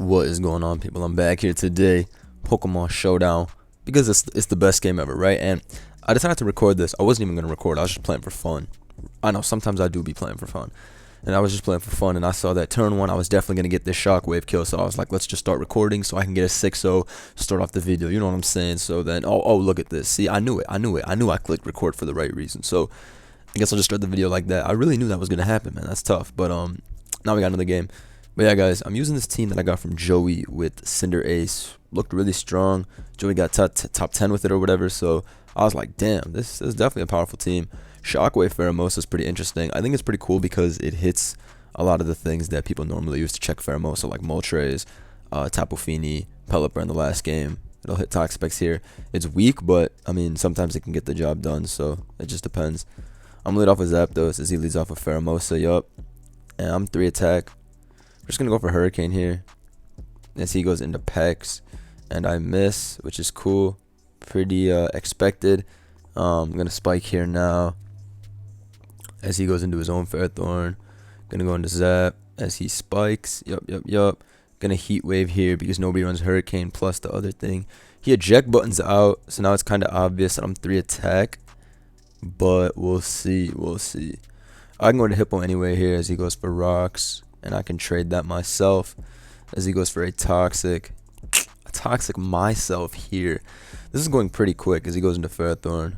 What is going on, people? I'm back here today, Pokemon Showdown, because it's the best game ever, right? And I decided to record this. I wasn't even gonna record. I was just playing for fun. I know sometimes I do be playing for fun, and I was just playing for fun. And I saw that turn one, I was definitely gonna get this Shockwave kill. So I was like, let's just start recording so I can get a 6-0, start off the video. You know what I'm saying? So then, oh, look at this. See, I knew it. I knew I clicked record for the right reason. So I guess I'll just start the video like that. I really knew that was gonna happen, man. That's tough. But now we got another game. But yeah, guys, I'm using this team that I got from Joey with Cinderace. Looked really strong. Joey got top 10 with it or whatever. So I was like, damn, this is definitely a powerful team. Shockwave Pheromosa is pretty interesting. I think it's pretty cool because it hits a lot of the things that people normally use to check Pheromosa, like Moltres, Tapu Fini, Pelipper in the last game. It'll hit Toxapex here. It's weak, but I mean, sometimes it can get the job done. So it just depends. I'm lead off with Zapdos as he leads off with Pheromosa. Yup. And I'm 3 attack. We're just gonna go for Hurricane here as he goes into Pex, and I miss, which is cool, pretty expected. I'm gonna spike here now as he goes into his own Ferrothorn. Gonna go into Zap as he spikes. Yup. Gonna Heat Wave here because nobody runs Hurricane plus the other thing. He eject buttons out, so now it's kind of obvious that I'm 3 attack, but we'll see. I can go to Hippo anyway here as he goes for Rocks, and I can trade that myself as he goes for a Toxic myself here. This is going pretty quick as he goes into Ferrothorn.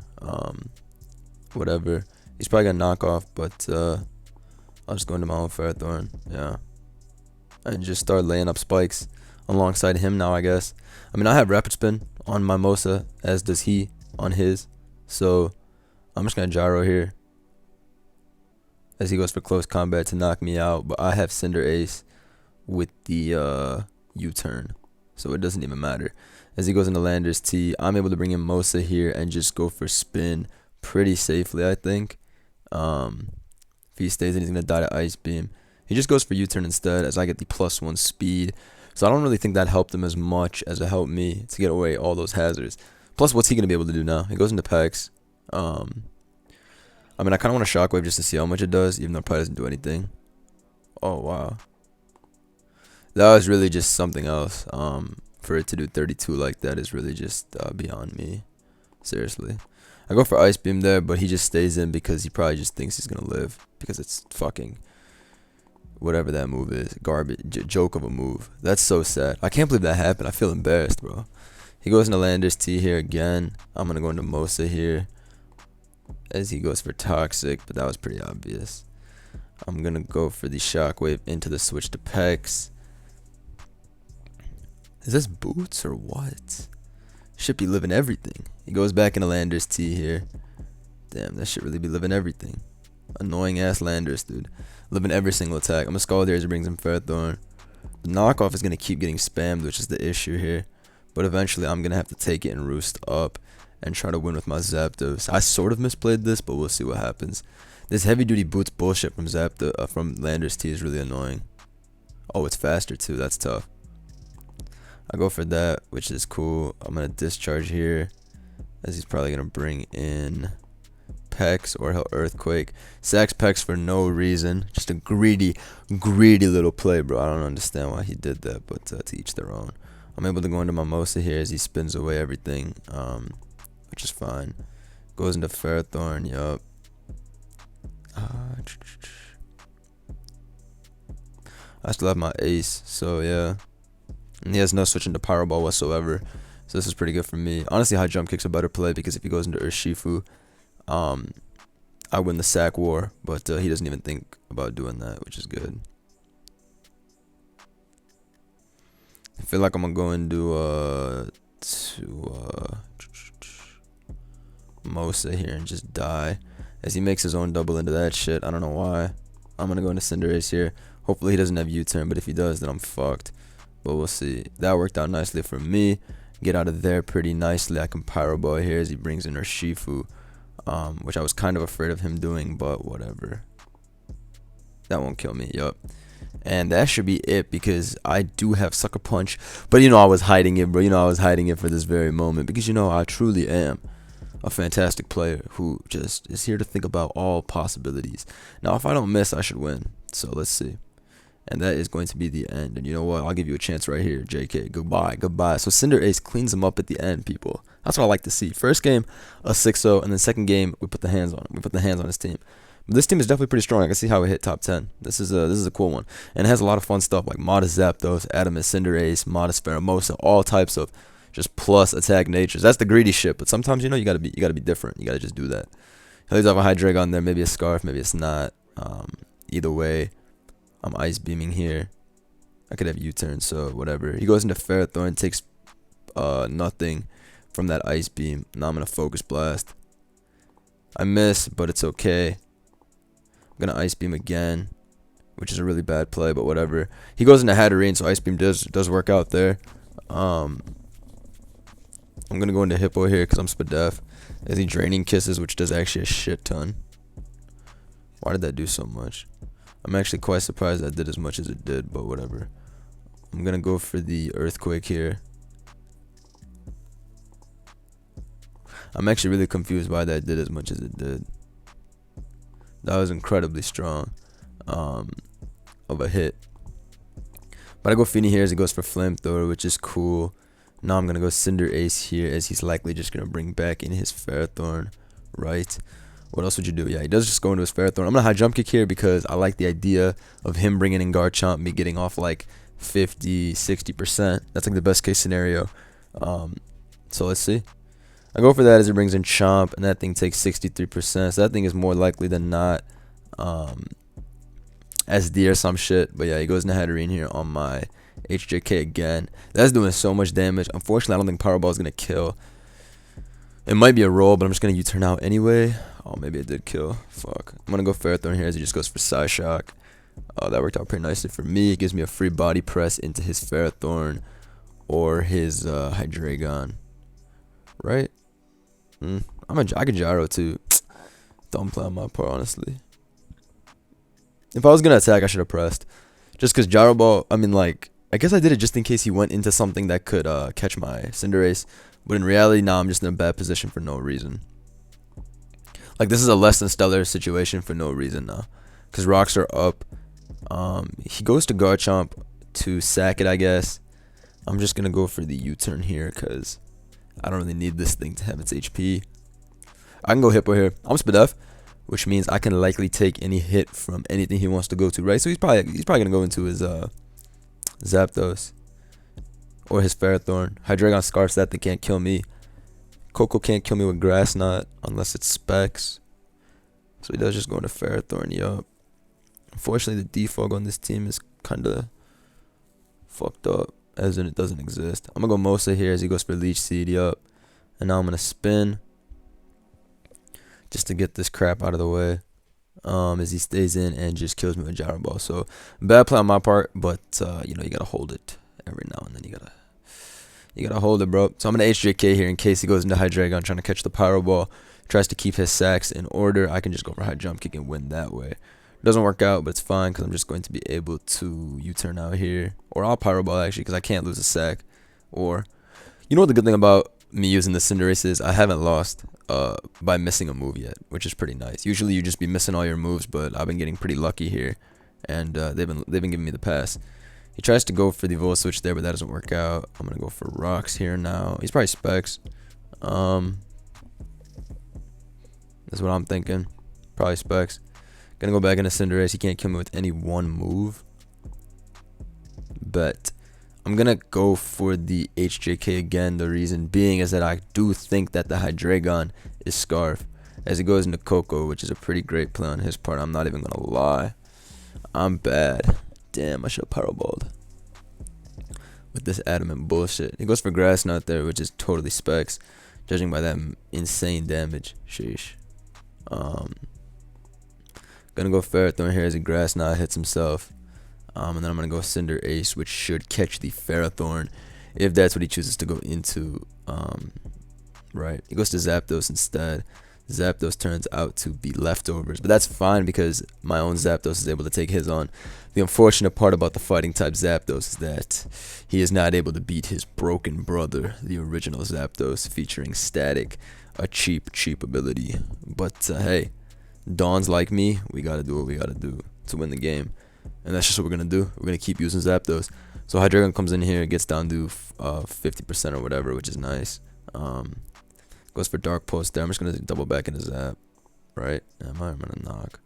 Whatever. He's probably gonna knock off, but I'll just go into my own Ferrothorn. Yeah. And just start laying up spikes alongside him now, I guess. I mean, I have Rapid Spin on my Mosa, as does he on his. So I'm just gonna Gyro here as he goes for close combat to knock me out, but I have Cinderace with the U-turn, so it doesn't even matter. As he goes into Landers T, I'm able to bring in Mosa here and just go for spin pretty safely, I think. If he stays in, he's going to die to Ice Beam. He just goes for U-turn instead as I get the +1 speed, so I don't really think that helped him as much as it helped me to get away all those hazards. Plus, what's he going to be able to do now? He goes into Pex. I mean, I kind of want a Shockwave just to see how much it does, even though it probably doesn't do anything. Oh, wow. That was really just something else. For it to do 32 like that is really just beyond me. Seriously. I go for Ice Beam there, but he just stays in because he probably just thinks he's going to live. Because it's fucking whatever that move is. Garbage. Joke of a move. That's so sad. I can't believe that happened. I feel embarrassed, bro. He goes into Landers T here again. I'm going to go into Mosa here as he goes for Toxic, but that was pretty obvious. I'm going to go for the Shockwave into the switch to Pex. Is this Boots or what? Should be living everything. He goes back into Landers T here. Damn, that should really be living everything. Annoying ass Landers, dude. Living every single attack. I'm a Scald as he brings him Ferrothorn. The knockoff is going to keep getting spammed, which is the issue here. But eventually I'm going to have to take it and roost up and try to win with my Zapdos. I sort of misplayed this, but we'll see what happens. This heavy duty boots bullshit from from Landers T is really annoying. Oh, it's faster too. That's tough. I go for that, which is cool. I'm gonna discharge here as he's probably gonna bring in Pex, or he'll Earthquake. Sacks Pex for no reason. Just a greedy little play, bro. I don't understand why he did that, but to each their own. I'm able to go into my Mosa here as he spins away everything. Which is fine. Goes into Ferrothorn, yup. I still have my Ace, so yeah. And he has no switch into Pyro Ball whatsoever, so this is pretty good for me. Honestly, High Jump Kick's a better play because if he goes into Urshifu, I win the Sack War, but he doesn't even think about doing that, which is good. I feel like I'm gonna go into Mosa here and just die as he makes his own double into that shit. I don't know why. I'm gonna go into Cinderace here. Hopefully he doesn't have U-turn, but if he does, then I'm fucked. But we'll see. That worked out nicely for me. Get out of there pretty nicely. I can Pyro Ball here as he brings in Urshifu, which I was kind of afraid of him doing, but whatever. That won't kill me. Yup. And that should be it because I do have Sucker Punch. But you know I was hiding it, bro. You know I was hiding it for this very moment because you know I truly am a fantastic player who just is here to think about all possibilities. Now, if I don't miss, I should win. So let's see. And that is going to be the end. And you know what? I'll give you a chance right here, JK. Goodbye. Goodbye. So Cinderace cleans him up at the end, people. That's what I like to see. First game, a 6-0. And then second game, we put the hands on him. We put the hands on his team. But this team is definitely pretty strong. I can see how it hit top 10. This is a cool one. And it has a lot of fun stuff like Modest Zapdos, Adamus Cinderace, Modest Pheromosa, all types of just plus attack natures. That's the greedy shit. But sometimes, you know, you gotta be different. You gotta just do that. He leaves off a Hydreigon there. Maybe a Scarf. Maybe it's not. Either way, I'm Ice Beaming here. I could have U-turn, so whatever. He goes into Ferrothorn, takes nothing from that Ice Beam. Now I'm gonna Focus Blast. I miss, but it's okay. I'm gonna Ice Beam again, which is a really bad play, but whatever. He goes into Hatterene, so Ice Beam does work out there. I'm gonna go into Hippo here because I'm Spadef. As he Draining Kisses, which does actually a shit ton. Why did that do so much? I'm actually quite surprised that did as much as it did, but whatever. I'm gonna go for the Earthquake here. I'm actually really confused why that did as much as it did. That was incredibly strong of a hit. But I go Feeny here as he goes for Flamethrower, which is cool. Now I'm gonna go Cinderace here as he's likely just gonna bring back in his Ferrothorn, right? What else would you do? Yeah, he does just go into his Ferrothorn. I'm gonna High Jump Kick here because I like the idea of him bringing in Garchomp, me getting off like 50, 60%. That's like the best case scenario. So let's see. I go for that as it brings in Chomp, and that thing takes 63%. So that thing is more likely than not SD or some shit. But yeah, he goes into Hatterene here on my HJK again. That's doing so much damage. Unfortunately, I don't think Powerball is gonna kill. It might be a roll, but I'm just gonna U-turn out anyway. Oh, maybe it did kill. Fuck. I'm gonna go Ferrothorn here as he just goes for Psyshock. That worked out pretty nicely for me. It gives me a free body press into his Ferrothorn or his Hydreigon. Right? I could Gyro too. Don't play on my part, honestly. If I was gonna attack, I should have pressed. Just because Gyro Ball, I mean, like, I guess I did it just in case he went into something that could catch my Cinderace. But in reality, now I'm just in a bad position for no reason. Like, this is a less than stellar situation for no reason now. Because rocks are up. He goes to Garchomp to sack it, I guess. I'm just going to go for the U-turn here because I don't really need this thing to have its HP. I can go Hippo here. I'm Spadef, which means I can likely take any hit from anything he wants to go to, right? So he's probably going to go into his Zapdos or his Ferrothorn. Hydreigon Scarfs, that thing can't kill me. Coco can't kill me with Grass Knot unless it's Specs. So he does just go into Ferrothorn, yup. Unfortunately, the defog on this team is kind of fucked up, as in it doesn't exist. I'm going to go Mosa here as he goes for Leech Seed, yup. And now I'm going to spin just to get this crap out of the way. As he stays in and just kills me with Gyro Ball. So, bad play on my part, but, you know, you got to hold it every now and then. You gotta hold it, bro. So I'm gonna HJK here in case he goes into Hydreigon trying to catch the Pyro Ball. Tries to keep his sacks in order. I can just go for High Jump Kick and win that way. Doesn't work out, but it's fine because I'm just going to be able to U-turn out here. Or I'll Pyro Ball actually because I can't lose a sack. Or, you know what the good thing about me using the Cinderace is? I haven't lost by missing a move yet, which is pretty nice. Usually you just be missing all your moves, but I've been getting pretty lucky here. And they've been giving me the pass. He tries to go for the Volt Switch there, but that doesn't work out. I'm going to go for Rocks here now. He's probably Specs. That's what I'm thinking. Probably Specs. Going to go back into Cinderace. He can't kill me with any one move. But I'm going to go for the HJK again. The reason being is that I do think that the Hydreigon is Scarf. As he goes into Coco, which is a pretty great play on his part. I'm not even going to lie. I'm bad. Damn, I should have Powerballed with this adamant bullshit. He goes for Grass Knot there, which is totally Specs, judging by that insane damage. Sheesh. Gonna go Ferrothorn here as a Grass Knot hits himself. And then I'm gonna go Cinderace, which should catch the Ferrothorn if that's what he chooses to go into. Right. He goes to Zapdos instead. Zapdos turns out to be leftovers, but that's fine because my own Zapdos is able to take his on. The unfortunate part about the fighting type Zapdos is that he is not able to beat his broken brother, the original Zapdos, featuring Static, a cheap ability. But hey, Dawns like me, we gotta do what we gotta do to win the game. and that's just what we're gonna do. We're gonna keep using Zapdos. So Hydreigon comes in here, gets down to 50% or whatever, which is nice. Goes for Dark Pulse there. I'm just gonna double back into Zap, right? I'm gonna knock.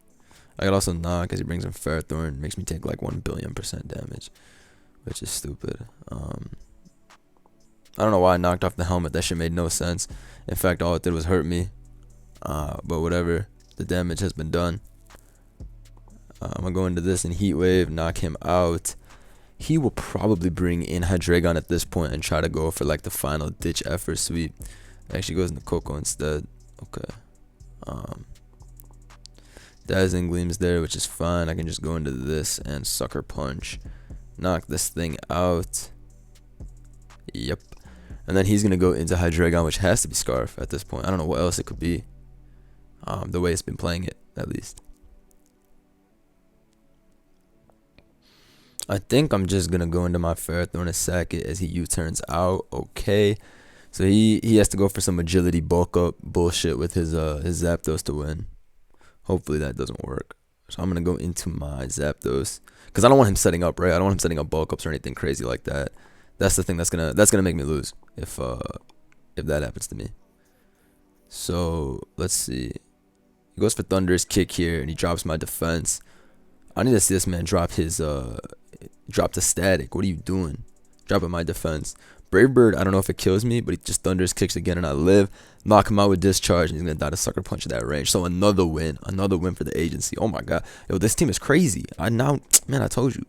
I could also knock because he brings in Ferrothorn, makes me take like 1,000,000,000% damage, which is stupid. I don't know why I knocked off the helmet. That shit made no sense. In fact, all it did was hurt me. But whatever. The damage has been done. I'm going to go into this and Heat Wave, knock him out. He will probably bring in Hydreigon at this point and try to go for like the final ditch effort sweep. Actually goes into Coco instead. Okay. Dazzling Gleam's there, which is fine. I can just go into this and Sucker Punch. Knock this thing out. Yep. And then he's going to go into Hydreigon, which has to be Scarf at this point. I don't know what else it could be. The way it's been playing it, at least. I think I'm just going to go into my Ferrothorn and sack it as he U-turns out. Okay. So he has to go for some agility bulk up bullshit with his Zapdos to win. Hopefully that doesn't work. So I'm going to go into my Zapdos. Because I don't want him setting up, right? I don't want him setting up bulk ups or anything crazy like that. That's the thing that's gonna make me lose if that happens to me. So let's see. He goes for Thunderous Kick here and he drops my defense. I need to see this man drop his drop the static. What are you doing? Dropping my defense. Brave Bird, I don't know if it kills me, but he just Thunderous Kicks again and I live. Knock him out with Discharge and he's gonna die to Sucker Punch at that range. So another win for the agency. Oh my god. Yo, this team is crazy. Man, I told you.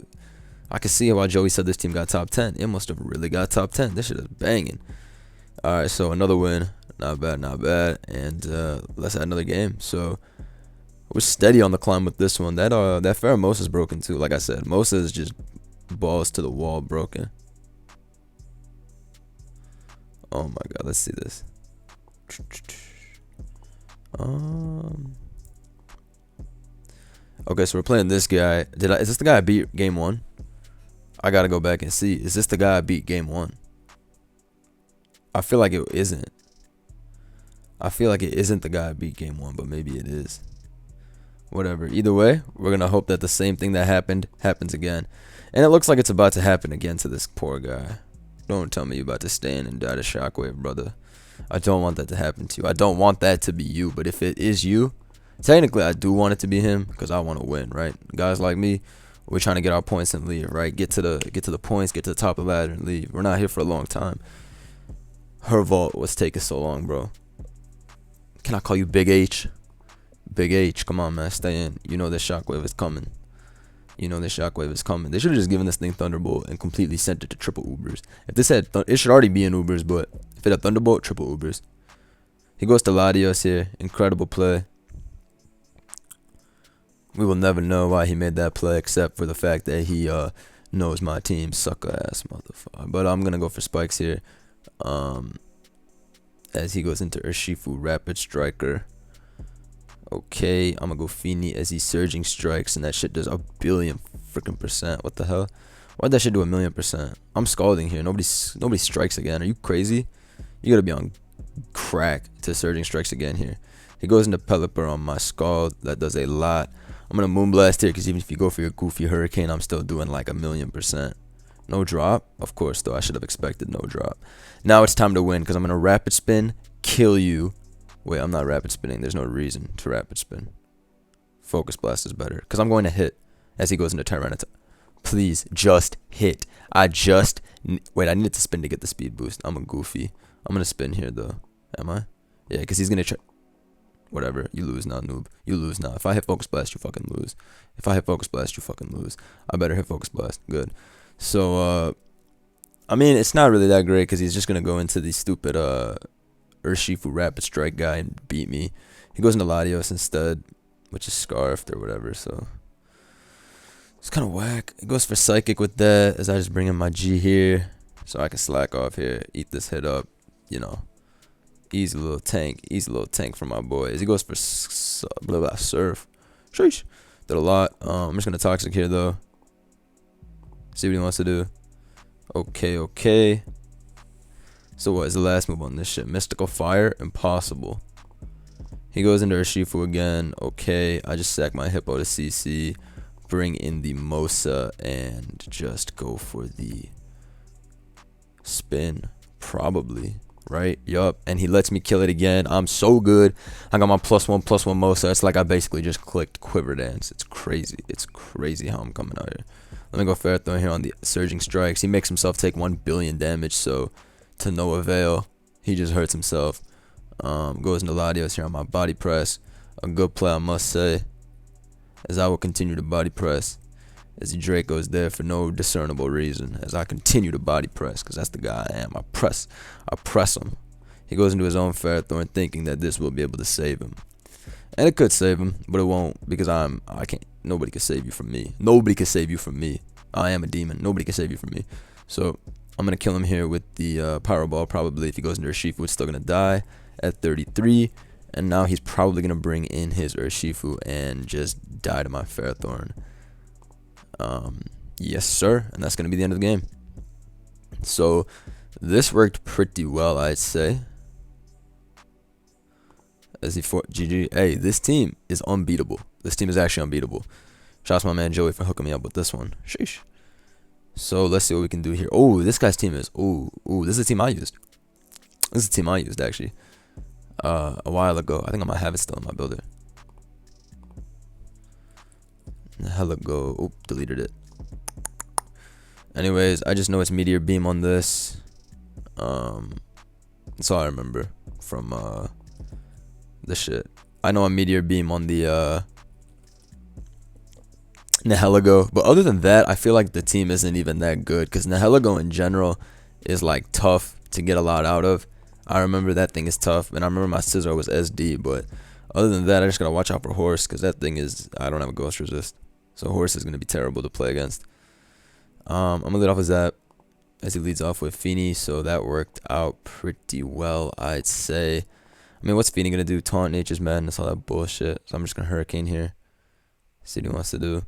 I can see why Joey said this team got top 10. It must have really got top 10. This shit is banging. Alright, so another win. Not bad, not bad. And let's add another game. So we're steady on the climb with this one. That Pheromosa is broken too. Like I said, Mosa is just balls to the wall broken. Oh my god, let's see this. Okay, so we're playing this guy. Is this the guy I beat game 1? I gotta go back and see. Is this the guy I beat game 1? I feel like it isn't. I feel like it isn't the guy I beat game 1, but maybe it is. Whatever. Either way, we're gonna hope that the same thing that happened happens again. And it looks like it's about to happen again to this poor guy. Don't tell me you're about to stand and die to Shockwave, brother. I don't want that to happen to you. I don't want that to be you, but if it is you, technically I do want it to be him because I want to win, right? Guys like me, we're trying to get our points and leave, right? Get to the points, get to the top of the ladder and leave. We're not here for a long time. Her vault was taking so long, bro. Can I call you Big H? Big H, come on, man, stay in. You know this Shockwave is coming. You know this Shockwave is coming. They should have just given this thing Thunderbolt and completely sent it to triple Ubers. If this had, it should already be in Ubers, but if it had Thunderbolt, triple Ubers. He goes to Latios here. Incredible play. We will never know why he made that play except for the fact that he knows my team. Sucker ass motherfucker. But I'm going to go for Spikes here. As he goes into Urshifu Rapid Striker. Okay, I'm going to go Feeny as he's Surging Strikes. And that shit does 1,000,000,000 freaking percent. What the hell? Why'd that shit do 1,000,000%? I'm scalding here. Nobody strikes again. Are you crazy? You got to be on crack to Surging Strikes again here. He goes into Pelipper on my Scald. That does a lot. I'm going to Moonblast here because even if you go for your goofy Hurricane, I'm still doing like 1,000,000%. No drop? Of course, though. I should have expected no drop. Now it's time to win because I'm going to Rapid Spin, kill you. Wait, I'm not Rapid Spinning. There's no reason to Rapid Spin. Focus Blast is better because I'm going to hit as he goes into Tyranitar. Please, just hit. Wait, I needed to spin to get the speed boost. I'm a goofy. I'm going to spin here, though. Am I? Yeah, because he's going to try. Whatever. You lose now, noob. You lose now. If I hit Focus Blast, you fucking lose. If I hit Focus Blast, you fucking lose. I better hit Focus Blast. Good. So, I mean, it's not really that great because he's just going to go into the stupid Urshifu Rapid Strike guy and beat me. He goes into Latios instead, which is Scarfed or whatever, so it's kind of whack. He goes for Psychic with that as I just bring in my G here so I can slack off here, eat this hit up, you know. Easy little tank for my boys. He goes for Surf. Sheesh. Did a lot. I'm just going to Toxic here, though. See what he wants to do. Okay. So what is the last move on this shit? Mystical Fire? Impossible. He goes into Urshifu again. Okay. I just sack my Hippo to CC. bring in the mosa and just go for the spin, probably, right? Yup. And he lets me kill it again. I'm so good. I got my +1/+1 mosa. It's like I basically just clicked quiver dance. It's crazy. It's crazy how I'm coming out here. Let me go Ferrothorn here on the surging strikes. He makes himself take 1 billion damage, so to no avail. He just hurts himself. Goes into Latios here on my body press. A good play, I must say, as I will continue to body press. As the Drake goes there for no discernible reason, as I continue to body press, because that's the guy I am. I press him. He goes into his own Ferrothorn thinking that this will be able to save him. And it could save him, but it won't, because I can't. Nobody can save you from me. Nobody can save you from me. I am a demon. Nobody can save you from me. So I'm going to kill him here with the Pyro Ball, probably. If he goes into Urshifu, it's still going to die at 33. And now he's probably going to bring in his Urshifu and just die to my Ferrothorn. Yes, sir. And that's going to be the end of the game. So this worked pretty well, I'd say. As he fought GG. Hey, this team is unbeatable. This team is actually unbeatable. Shouts to my man Joey for hooking me up with this one. Sheesh. So let's see what we can do here. Oh, this guy's team is. Ooh, this is a team I used. This is a team I used actually. A while ago. I think I might have it still in my builder. Hella go. Oh, deleted it. Anyways, I just know it's Meteor Beam on this. That's all I remember from this shit. I know a Meteor Beam on the Nihilego, but other than that, I feel like the team isn't even that good, because Nihilego in general is like tough to get a lot out of. I remember that thing is tough, and I remember my Scizor was SD, but other than that, I just gotta watch out for Horse, because that thing is, I don't have a Ghost Resist, so Horse is gonna be terrible to play against. I'm gonna lead off with Zap, as he leads off with Feeny, so that worked out pretty well, I'd say. I mean, what's Feeny gonna do? Taunt, Nature's Madness, all that bullshit, so I'm just gonna Hurricane here. See what he wants to do.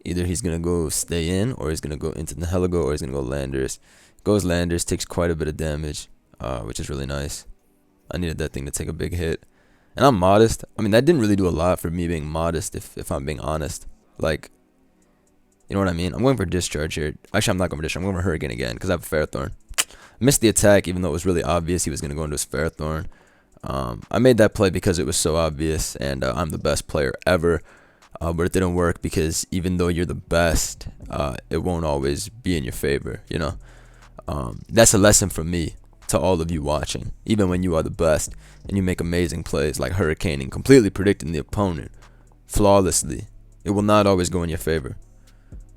Either he's going to go stay in, or he's going to go into the Nihilego, or he's going to go Landers. Goes Landers, takes quite a bit of damage, which is really nice. I needed that thing to take a big hit. And I'm modest. I mean, that didn't really do a lot for me being modest, if I'm being honest. Like, you know what I mean? I'm going for Discharge here. Actually, I'm not going for Discharge. I'm going for Hurricane again, because I have a Ferrothorn. Missed the attack, even though it was really obvious he was going to go into his Ferrothorn. I made that play because it was so obvious, and I'm the best player ever. But it didn't work, because even though you're the best, it won't always be in your favor, you know. That's a lesson from me to all of you watching. Even when you are the best and you make amazing plays like Hurricaning, completely predicting the opponent flawlessly, it will not always go in your favor.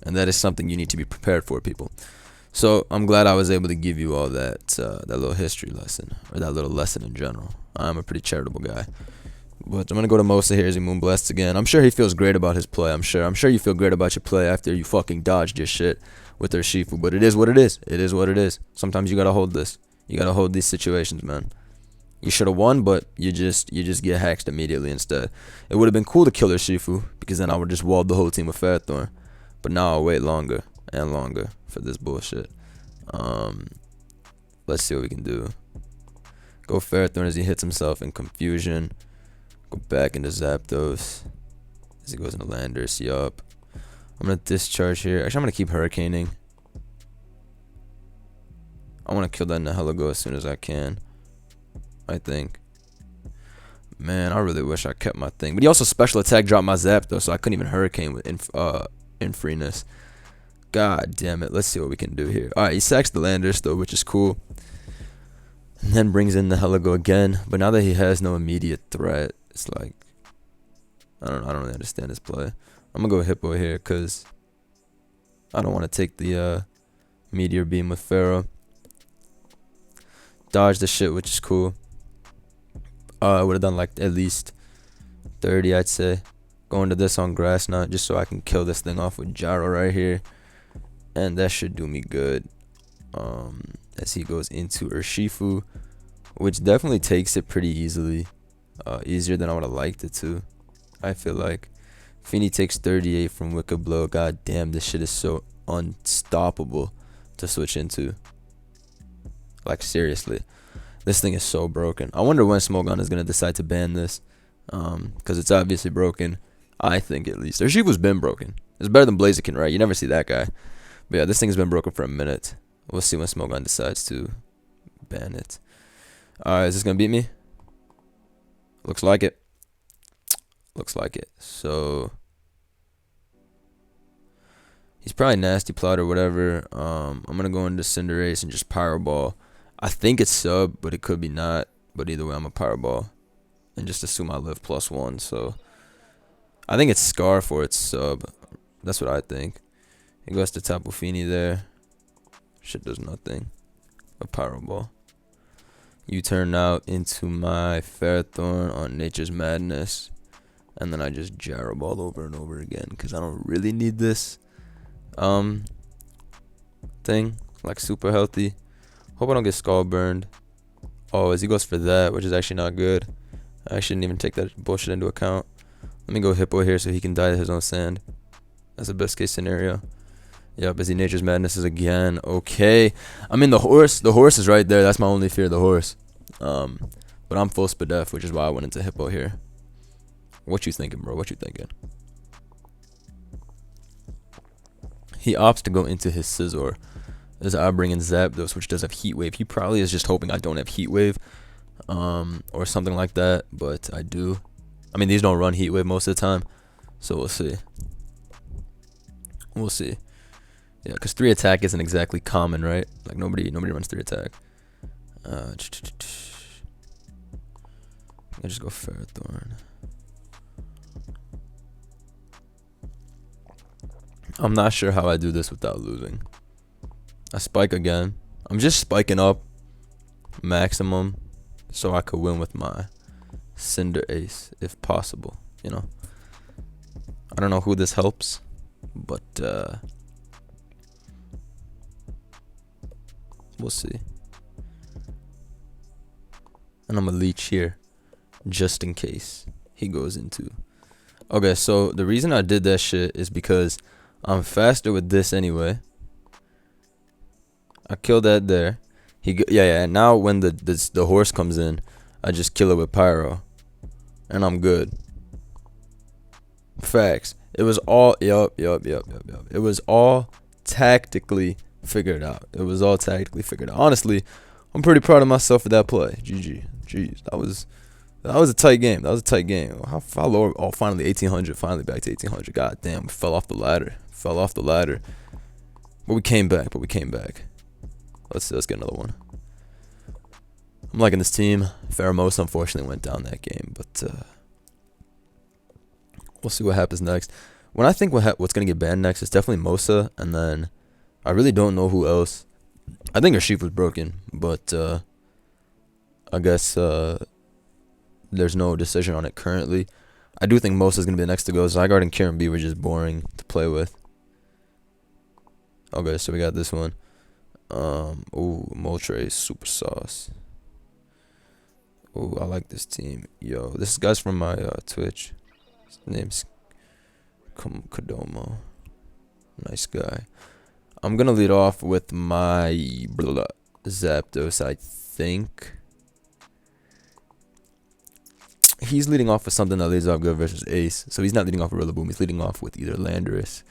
And that is something you need to be prepared for, people. So I'm glad I was able to give you all that that little history lesson, or that little lesson in general. I'm a pretty charitable guy. But I'm going to go to Mosa here as he Moonblasts again. I'm sure he feels great about his play. I'm sure you feel great about your play after you fucking dodged your shit with Urshifu. But it is what it is. It is what it is. Sometimes you got to hold this. You got to hold these situations, man. You should have won, but you just get hexed immediately instead. It would have been cool to kill Urshifu, because then I would just walled the whole team with Ferrothorn. But now I'll wait longer and longer for this bullshit. Let's see what we can do. Go Ferrothorn as he hits himself in confusion. Go back into Zapdos as he goes into Landers. Yup. I'm going to Discharge here. Actually, I'm going to keep Hurricaning. I want to kill that Nihilego as soon as I can, I think. Man, I really wish I kept my thing. But he also special attack dropped my Zapdos, so I couldn't even Hurricane with in freeness. God damn it. Let's see what we can do here. Alright, he sacks the Landers, though, which is cool. And then brings in the Nihilego again. But now that he has no immediate threat, it's like, I don't really understand this play. I'm going to go Hippo here, because I don't want to take the Meteor Beam with Pharaoh. Dodge the shit, which is cool. I would have done like at least 30, I'd say. Going to this on Grass Knot, just so I can kill this thing off with Gyro right here. And that should do me good. As he goes into Urshifu, which definitely takes it pretty easily. Easier than I would have liked it to, I feel like. Feeny takes 38 from Wicked Blow. God damn, this shit is so unstoppable to switch into. Like, seriously. This thing is so broken. I wonder when Smogon is going to decide to ban this. Because it's obviously broken. I think at least. Their Shiva's been broken. It's better than Blaziken, right? You never see that guy. But yeah, this thing's been broken for a minute. We'll see when Smogon decides to ban it. Alright, is this gonna beat me? Looks like it. Looks like it. So he's probably Nasty Plot or whatever. I'm gonna go into Cinderace and just Pyro Ball. I think it's sub, but it could be not. But either way, I'm a Pyro Ball. And just assume I live +1. So I think it's Scarf or it's sub. That's what I think. It goes to Tapu Fini there. Shit does nothing. A Pyro Ball. You turn out into my Ferrothorn on Nature's Madness. And then I just Gyro Ball over and over again. Because I don't really need this thing. Like super healthy. Hope I don't get Skull Burned. Oh, as he goes for that, which is actually not good. I shouldn't even take that bullshit into account. Let me go Hippo here so he can die to his own sand. That's the best case scenario. Yep, as he Nature's Madnesses again. Okay. I mean, the horse is right there. That's my only fear, the horse. But I'm full Spadef, which is why I went into Hippo here. What you thinking, bro? What you thinking? He opts to go into his Scizor. As I bring in Zapdos, which does have Heat Wave. He probably is just hoping I don't have Heat Wave. Or something like that. But I do. I mean, these don't run Heat Wave most of the time. So we'll see. We'll see. Yeah, because 3 attack isn't exactly common, right? Like nobody runs 3 attack. I just go Ferrothorn. I'm not sure how I do this without losing. I spike again. I'm just spiking up maximum so I could win with my Cinderace if possible, you know. I don't know who this helps, but we'll see. And I'm gonna leech here just in case he goes into. Okay, so the reason I did that shit is because I'm faster with this anyway. I killed that there. Yeah. And now when the horse comes in, I just kill it with Pyro, and I'm good. Facts. It was all yup. It was all tactically figured out. Honestly, I'm pretty proud of myself for that play. GG. Jeez, that was a tight game. How low? Oh, finally 1800. Finally back to 1800. God damn, we fell off the ladder. But we came back. Let's get another one. I'm liking this team. Pheromosa unfortunately went down that game, but we'll see what happens next. When I think what's gonna get banned next is definitely Mosa, and then I really don't know who else. I think her sheep was broken, but I guess there's no decision on it currently. I do think Mosa's gonna be the next to go. Zygarde and Kieran B were just boring to play with. Okay, so we got this one. Ooh, Moltres, super sauce. Ooh, I like this team. Yo, this guy's from my Twitch. His name's Kodomo. Nice guy. I'm gonna lead off with my Zapdos, I think. He's leading off with something that leads off good versus Ace. So he's not leading off with Rillaboom. He's leading off with either Landorus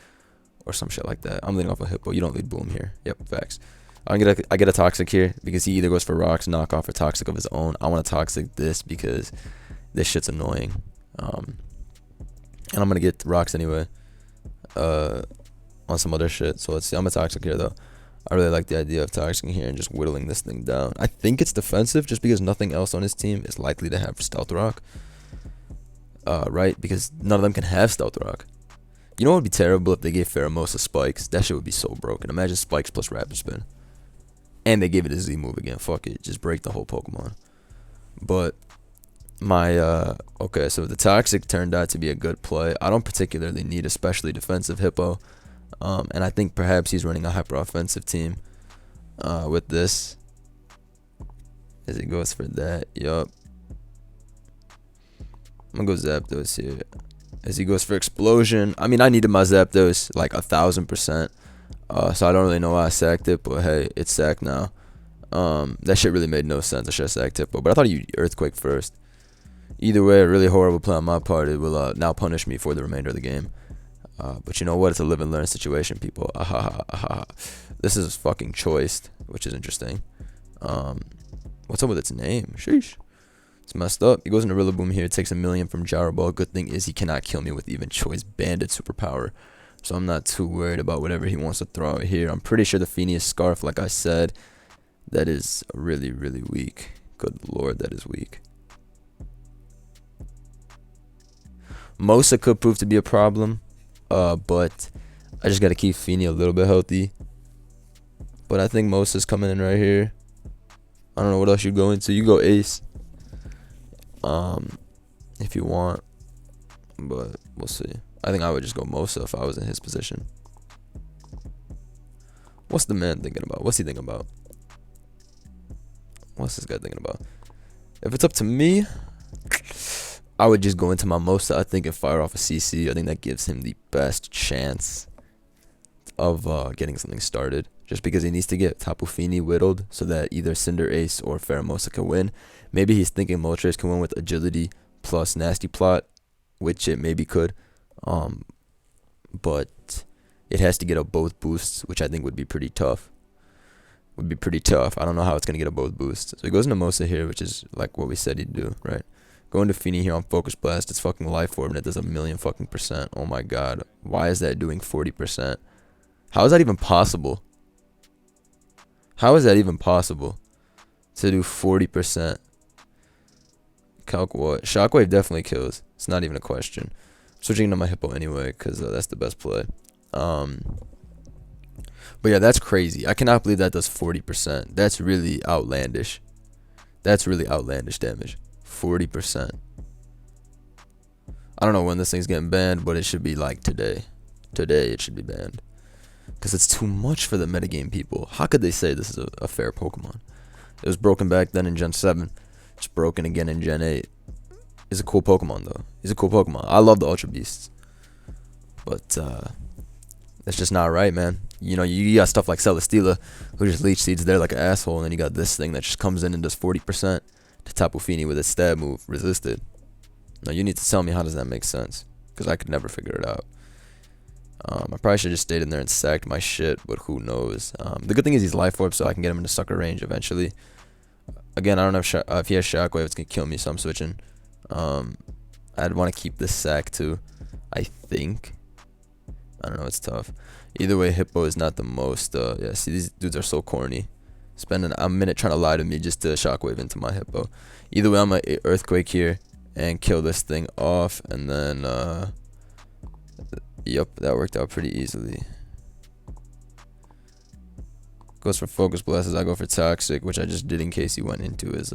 or some shit like that. I'm leading off with Hippo. You don't lead Boom here. Yep, facts. I get a Toxic here because he either goes for Rocks, Knockoff, or Toxic of his own. I want to Toxic this because this shit's annoying. And I'm going to get Rocks anyway on some other shit. So let's see. I'm a Toxic here, though. I really like the idea of Toxic here and just whittling this thing down. I think it's defensive just because nothing else on his team is likely to have Stealth Rock. Right? Because none of them can have Stealth Rock. You know what would be terrible if they gave Pheromosa Spikes? That shit would be so broken. Imagine Spikes plus Rapid Spin. And they gave it a Z move again. Fuck it. Just break the whole Pokemon. But my okay, so the Toxic turned out to be a good play. I don't particularly need especially defensive Hippo. And I think perhaps he's running a hyper offensive team with this. As he goes for that. Yup. I'm gonna go Zapdos here. As he goes for Explosion. I mean, I needed my Zapdos like 1000%. So I don't really know why I sacked it, but hey, it's sacked now. That shit really made no sense. I should have sacked Hippo, but I thought he'd Earthquake first. Either way, a really horrible play on my part. It will now punish me for the remainder of the game. But you know what? It's a live and learn situation, people. This is fucking choiced, which is interesting. What's up with its name? Sheesh. It's messed up. He goes into Rillaboom here. Takes 1,000,000 from Gyro Ball. Good thing is he cannot kill me with even Choice Banded superpower. So I'm not too worried about whatever he wants to throw out here. I'm pretty sure the Phineas Scarf, like I said, that is really, really weak. Good lord, that is weak. Mosa could prove to be a problem, but I just got to keep Feeny a little bit healthy. But I think Mosa's coming in right here. I don't know what else you go into. You go Ace, if you want, but we'll see. I think I would just go Mosa if I was in his position. What's the man thinking about? What's he thinking about? What's this guy thinking about? If it's up to me, I would just go into my Mosa, I think, and fire off a CC. I think that gives him the best chance of getting something started. Just because he needs to get Tapu Fini whittled so that either Cinderace or Pheromosa can win. Maybe he's thinking Moltres can win with Agility plus Nasty Plot, which it maybe could. But it has to get up both boosts, which I think would be pretty tough. I don't know how it's going to get up both boosts. So he goes into Mosa here, which is like what we said he'd do, right? Going to Fini here on Focus Blast. It's fucking Life Orb, and it does 1,000,000 fucking %. Oh my god. Why is that doing 40%? How is that even possible? How is that even possible to do 40%? Calc what? Shockwave definitely kills. It's not even a question. Switching into my Hippo anyway, because that's the best play. But yeah, that's crazy. I cannot believe that does 40%. That's really outlandish. That's really outlandish damage. 40%. I don't know when this thing's getting banned, but it should be like today. Today it should be banned. Because it's too much for the metagame people. How could they say this is a fair Pokemon? It was broken back then in Gen 7. It's broken again in Gen 8. He's a cool Pokemon, though. He's a cool Pokemon. I love the Ultra Beasts. But, that's just not right, man. You know, you got stuff like Celesteela, who just leech seeds there like an asshole, and then you got this thing that just comes in and does 40% to Tapu Fini with its stab move, resisted. Now, you need to tell me how does that make sense, because I could never figure it out. I probably should have just stayed in there and sacked my shit, but who knows. The good thing is he's Life Orb, so I can get him into sucker range eventually. Again, I don't know if he has Shockwave, it's going to kill me, so I'm switching. I'd want to keep this sack too, I think. I don't know, it's tough. Either way, Hippo is not the most, yeah, see, these dudes are so corny. Spending a minute trying to lie to me just to Shockwave into my Hippo. Either way, I'm going to Earthquake here and kill this thing off, and then, yep, that worked out pretty easily. Goes for Focus Blast as I go for Toxic, which I just did in case he went into his,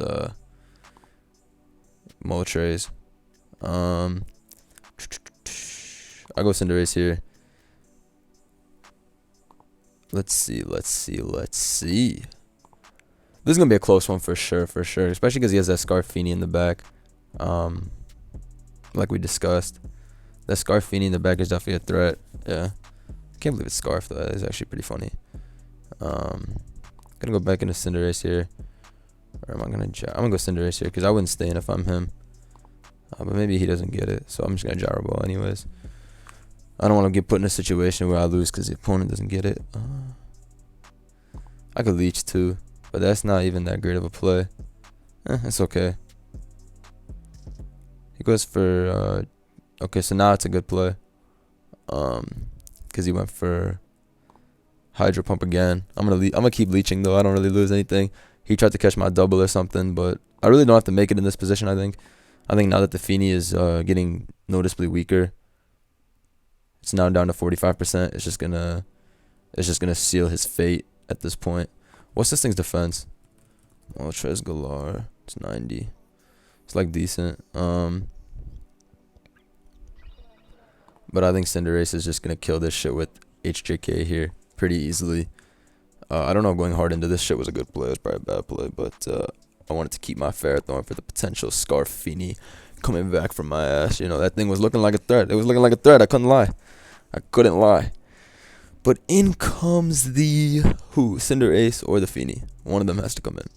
Moltres. I go Cinderace here. Let's see. This is going to be a close one for sure. Especially because he has that Scarfini in the back. Like we discussed. That Scarfini in the back is definitely a threat. Yeah. I can't believe it's Scarf, though. That is actually pretty funny. Gonna go back into Cinderace here. Or am I gonna I'm gonna go Cinderace here, because I wouldn't stay in if I'm him. But maybe he doesn't get it. So I'm just going to Gyro Ball anyways. I don't want to get put in a situation where I lose because the opponent doesn't get it. I could Leech too, but that's not even that great of a play. It's okay. He goes for okay, so now it's a good play. Because he went for Hydro Pump again. I'm gonna keep leeching though. I don't really lose anything. He tried to catch my double or something, but I really don't have to make it in this position. I think now that the Fini is getting noticeably weaker, it's now down to 45%. It's just gonna seal his fate at this point. What's this thing's defense? Oh, Tres Galar. It's 90. It's like decent. But I think Cinderace is just gonna kill this shit with HJK here pretty easily. I don't know if going hard into this shit was a good play. It was probably a bad play, but I wanted to keep my Ferrothorn for the potential Scarfini coming back from my ass. You know, that thing was looking like a threat. It was looking like a threat. I couldn't lie. But in comes the Cinderace or the Fini. One of them has to come in.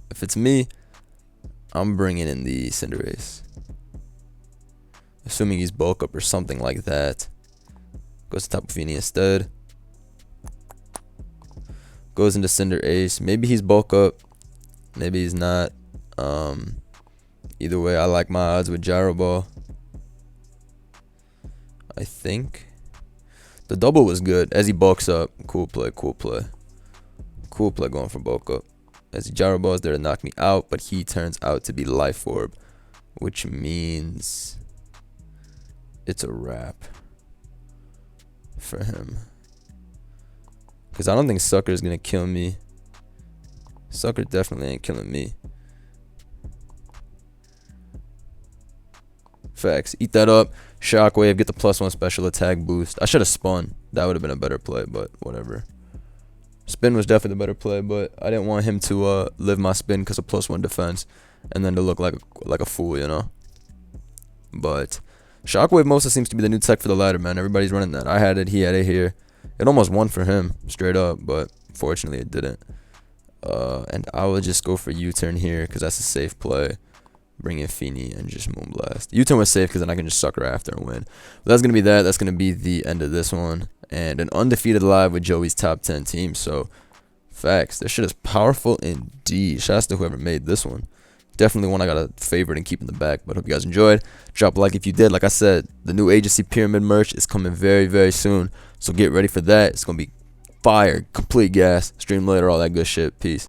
If it's me, I'm bringing in the Cinderace. Assuming he's bulk up or something like that. Goes to Tapu Fini instead. Goes into Cinderace. Maybe he's bulk up. Maybe he's not. Either way, I like my odds with Gyro Ball. I think the double was good as he bulks up. Cool play, cool play. Cool play going for bulk up. As he Gyro Ball is there to knock me out, but he turns out to be Life Orb, which means it's a wrap for him. Because I don't think Sucker is going to kill me. Sucker definitely ain't killing me. Facts. Eat that up. Shockwave. Get the +1 special attack boost. I should have spun. That would have been a better play, but whatever. Spin was definitely the better play, but I didn't want him to live my spin because of +1 defense, and then to look like a fool, you know. But Shockwave Mosa seems to be the new tech for the ladder, man. Everybody's running that. I had it. He had it here. It almost won for him, straight up, but fortunately it didn't. And I will just go for U-turn here because that's a safe play. Bring in Fini and just Moonblast. U-turn was safe because then I can just sucker after and win. But that's going to be that. That's going to be the end of this one. And an undefeated live with Joey's top 10 team. So, facts. This shit is powerful indeed. Shouts to whoever made this one. Definitely one I got a favorite and keep in the back. But hope you guys enjoyed. Drop a like if you did. Like I said, the new Agency Pyramid merch is coming very, very soon. So get ready for that. It's going to be fire. Complete gas. Stream later. All that good shit. Peace.